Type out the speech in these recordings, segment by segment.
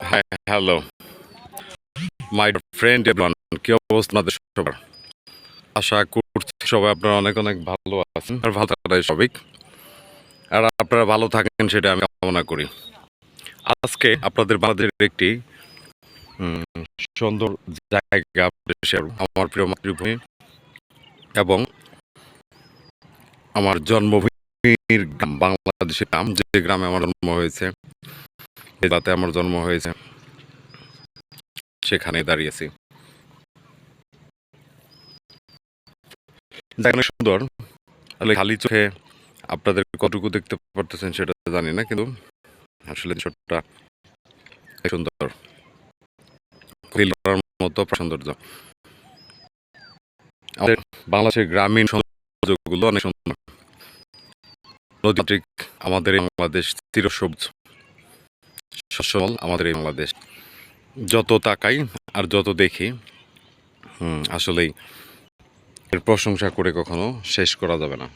High, hello my friend everyone. কি অবস্থা আপনাদের সবার? আশা করছি সবাই আপনারা অনেক অনেক ভালো আছেন আর ভালো থাকাটাই স্বাভাবিক। আর আপনারা ভালো থাকেন সেটা আমি কামনা করি। আজকে আপনাদের বাংলাদেশের একটি সুন্দর জায়গা আপনাদের শেয়ার করব। আমার প্রিয় মাতৃভূমি এবং আমার জন্মভূমির গ্রাম, বাংলাদেশের গ্রাম, যে গ্রামে আমার জন্ম হয়েছে, যে জাতে আমার জন্ম হয়েছে, সেখানে দাঁড়িয়েছি। জায়গাটা সুন্দর, তাহলে খালি চোখে আপনাদের কতটুকু দেখতে পারতেছেন সেটা জানি না, কিন্তু আসলে দৃশ্যটা সুন্দর, ফিল করার মতো সৌন্দর্য। আমাদের বাংলাদেশের গ্রামীণ সৌন্দর্যগুলো অনেক সুন্দর। নদীমাতৃক আমাদের এই বাংলাদেশ, চিরসবুজ সচ্ছল আমাদের এই বাংলাদেশ। যত তাকাই আর যত দেখি, আসলেই এর প্রশংসা করে কখনো শেষ করা যাবে না।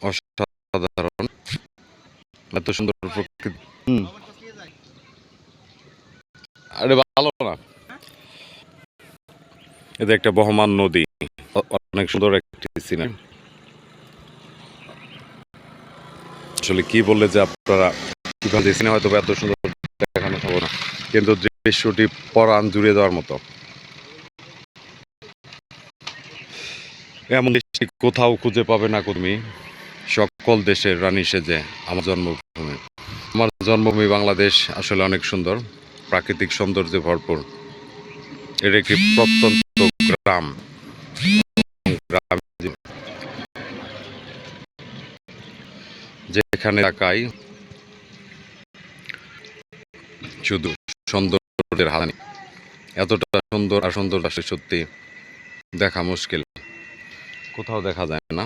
অসাধারণ, এত সুন্দর প্রকৃতি। আরে ভালো না, এটা একটা বহমান নদী, অনেক সুন্দর একটি সিনারি। আসলে কি বললে যে আপনারা কিভাবে সিনেমা হয়তো এত সুন্দর দেখানো সম্ভব না, কিন্তু দৃশ্যটি পরাণ জুড়ে দেওয়ার মতো। এমন দৃষ্টি কোথাও খুঁজে পাবে না তুমি, সকল দেশের রানী সেজে আমার জন্মভূমি। আমার জন্মভূমি বাংলাদেশ আসলে অনেক সুন্দর, প্রাকৃতিক সৌন্দর্যে ভরপুর। এর একটি প্রত্যন্ত গ্রাম, গ্রাম যেখানে তাকাই শুধু সৌন্দর্যের হারানি। এতটা সুন্দর আর সুন্দর আসলে সত্যি দেখা মুশকিল, কোথাও দেখা যায় না,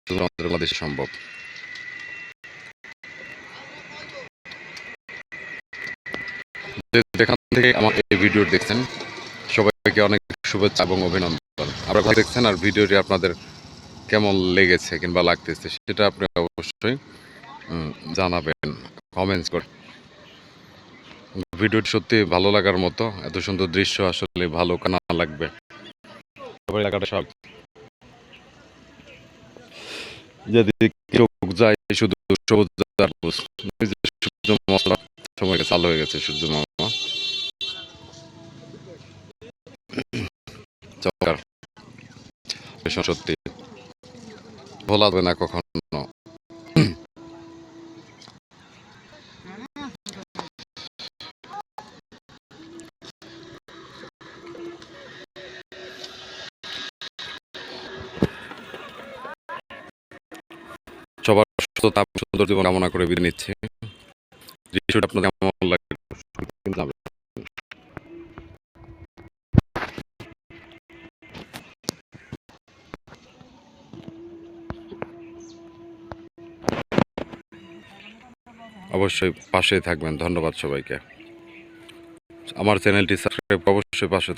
শুধু আমাদের বাংলাদেশে সম্ভব। যেখান থেকে আমার এই ভিডিও দেখছেন সবাইকে অনেক শুভেচ্ছা এবং অভিনন্দন। আপনারা দেখছেন আর ভিডিওটি আপনাদের কেমন লেগেছে কিংবা লাগতেছে সেটা আপনি অবশ্যই জানাবেন কমেন্টস করে। ভিডিওটি সত্যি ভালো লাগার মতো, এত সুন্দর দৃশ্য আসলে ভালো না লাগবে সবাই লাগাটা সব। যেদিকে চোখ যায় শুধু সবুজ আর সবুজ। সূর্য মামা সময় চালু হয়ে গেছে, সূর্য মামা চমৎকার, সত্যি ভোলা যাবে না কখনো। সবার সুস্থতা সুন্দর জীবন কামনা করে বিদায় নিচ্ছি। দৃশ্যটা আপনাদের কেমন লাগে অবশ্যই পাশে থাকবেন। ধন্যবাদ সবাইকে। আমার চ্যানেলটি সাবস্ক্রাইব অবশ্যই পাশে